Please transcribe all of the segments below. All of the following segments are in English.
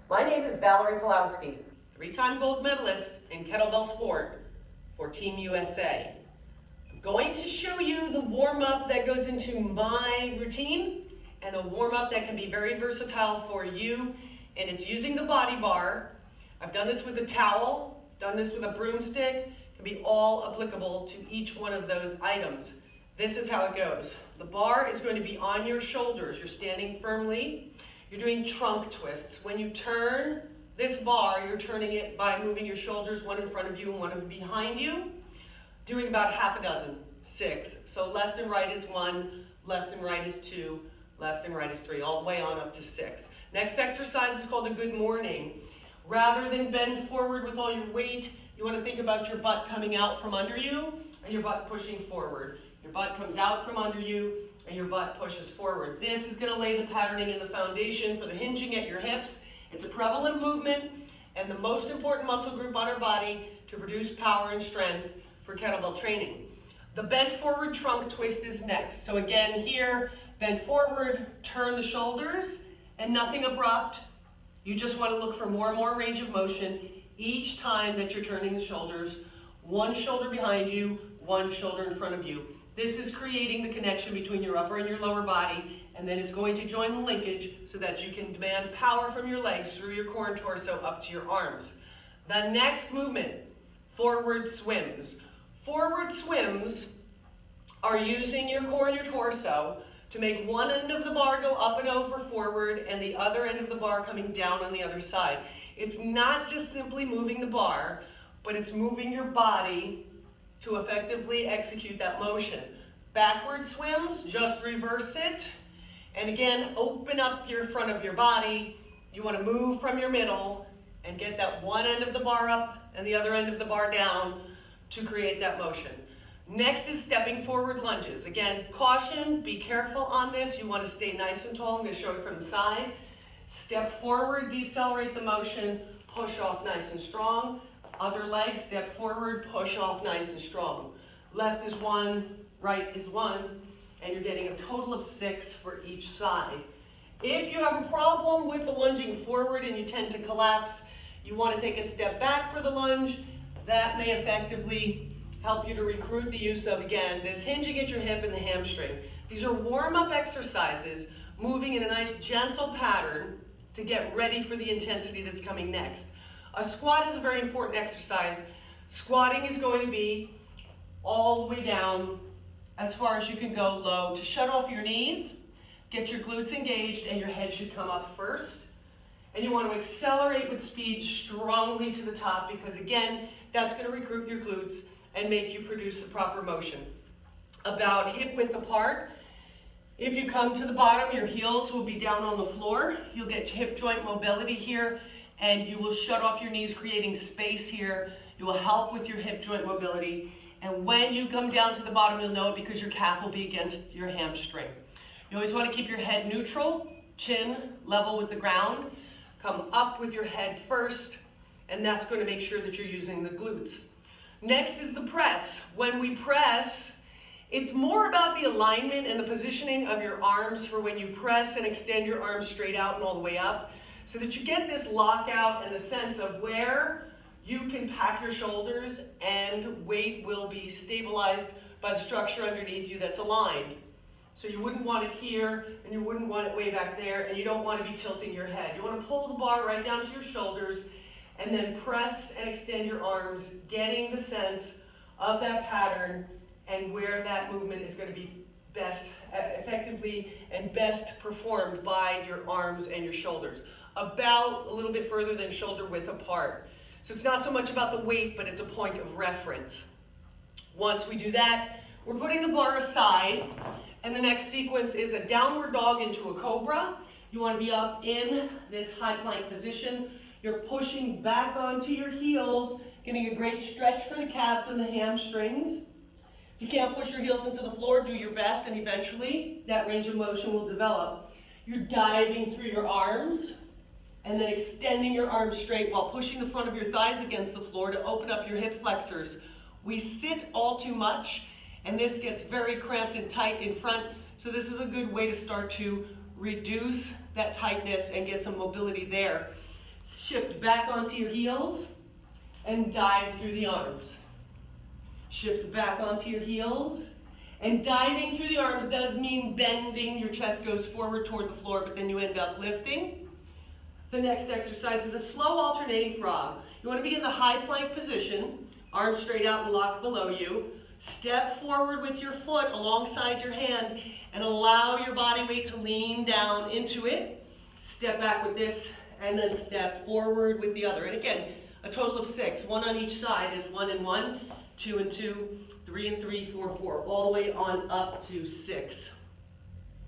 My name is Valerie Pulowski. Three-time gold medalist in kettlebell sport for Team USA. I'm going to show you the warm-up that goes into my routine and a warm-up that can be very versatile for you, and it's using the body bar. I've done this with a towel, done this with a broomstick. It can be all applicable to each one of those items. This is how it goes. The bar is going to be on your shoulders. You're standing firmly. You're doing trunk twists. When you turn this bar, you're turning it by moving your shoulders, one in front of you and one behind you, doing about half a dozen, 6. So left and right is 1, left and right is 2, left and right is 3, all the way on up to 6. Next exercise is called a good morning. Rather than bend forward with all your weight, you want to think about your butt coming out from under you and your butt pushing forward. Your butt comes out from under you and your butt pushes forward. This is going to lay the patterning and the foundation for the hinging at your hips. It's a prevalent movement and the most important muscle group on our body to produce power and strength for kettlebell training. The bent forward trunk twist is next. So again here, bend forward, turn the shoulders, and nothing abrupt. You just want to look for more and more range of motion each time that you're turning the shoulders. One shoulder behind you, one shoulder in front of you. This is creating the connection between your upper and your lower body, and then it's going to join the linkage so that you can demand power from your legs through your core and torso up to your arms. The next movement, forward swims. Forward swims are using your core and your torso to make one end of the bar go up and over forward and the other end of the bar coming down on the other side. It's not just simply moving the bar, but it's moving your body to effectively execute that motion. Backward swims, just reverse it. And again, open up your front of your body. You want to move from your middle and get that one end of the bar up and the other end of the bar down to create that motion. Next is stepping forward lunges. Again, caution, be careful on this. You want to stay nice and tall. I'm going to show it from the side. Step forward, decelerate the motion, push off nice and strong. Other leg, step forward, push off nice and strong. Left is 1, right is 1, and you're getting a total of 6 for each side. If you have a problem with the lunging forward and you tend to collapse, you want to take a step back for the lunge. That may effectively help you to recruit the use of, again, this hinging at your hip and the hamstring. These are warm-up exercises, moving in a nice gentle pattern to get ready for the intensity that's coming next. A squat is a very important exercise. Squatting is going to be all the way down as far as you can go low to shut off your knees, get your glutes engaged, and your head should come up first. And you want to accelerate with speed strongly to the top because, again, that's going to recruit your glutes and make you produce the proper motion. About hip width apart. If you come to the bottom, your heels will be down on the floor. You'll get hip joint mobility here, and you will shut off your knees, creating space here. You will help with your hip joint mobility. And when you come down to the bottom, you'll know it because your calf will be against your hamstring. You always want to keep your head neutral, chin level with the ground. Come up with your head first, and that's going to make sure that you're using the glutes. Next is the press. When we press, it's more about the alignment and the positioning of your arms for when you press and extend your arms straight out and all the way up, so that you get this lockout and the sense of where you can pack your shoulders and weight will be stabilized by the structure underneath you that's aligned. So you wouldn't want it here and you wouldn't want it way back there, and you don't want to be tilting your head. You want to pull the bar right down to your shoulders and then press and extend your arms, getting the sense of that pattern and where that movement is going to be best, effectively and best performed by your arms and your shoulders. About a little bit further than shoulder width apart. So it's not so much about the weight, but it's a point of reference. Once we do that, we're putting the bar aside, and the next sequence is a downward dog into a cobra. You want to be up in this high plank position. You're pushing back onto your heels, getting a great stretch for the calves and the hamstrings. If you can't push your heels into the floor, do your best, and eventually that range of motion will develop. You're diving through your arms, and then extending your arms straight while pushing the front of your thighs against the floor to open up your hip flexors. We sit all too much, and this gets very cramped and tight in front, so this is a good way to start to reduce that tightness and get some mobility there. Shift back onto your heels and dive through the arms. Shift back onto your heels. And diving through the arms does mean bending. Your chest goes forward toward the floor, but then you end up lifting. The next exercise is a slow alternating frog. You want to be in the high plank position, arms straight out and locked below you. Step forward with your foot alongside your hand and allow your body weight to lean down into it. Step back with this and then step forward with the other. And again, a total of 6. 1 on each side is 1 and 1, 2 and 2, 3 and 3, 4 and 4, all the way on up to 6.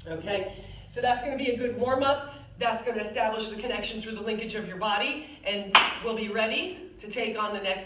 Okay, so that's going to be a good warm-up. That's going to establish the connection through the linkage of your body, and we'll be ready to take on the next